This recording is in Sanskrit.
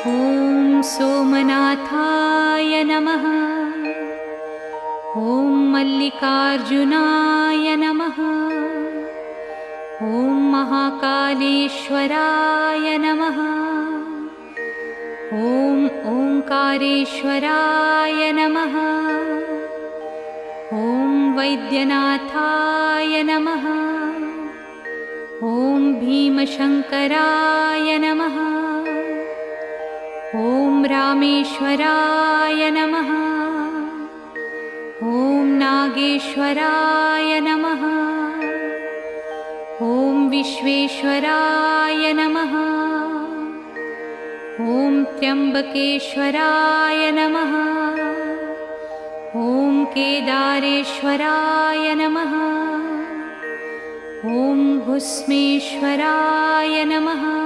ॐ सोमनाथाय नमः। ॐ मल्लिकार्जुनाय नमः। ॐ महाकालेश्वराय नमः। ॐ ओंकारेश्वराय नमः। ॐ वैद्यनाथाय नमः। ॐ भीमशंकराय नमः। ॐ रामेश्वराय नमः। ॐ नागेश्वराय नमः। ॐ विश्वेश्वराय नमः। ॐ त्र्यंबकेश्वराय नमः। ॐ केदारेश्वराय नमः। ॐ भुस्मेश्वराय नमः।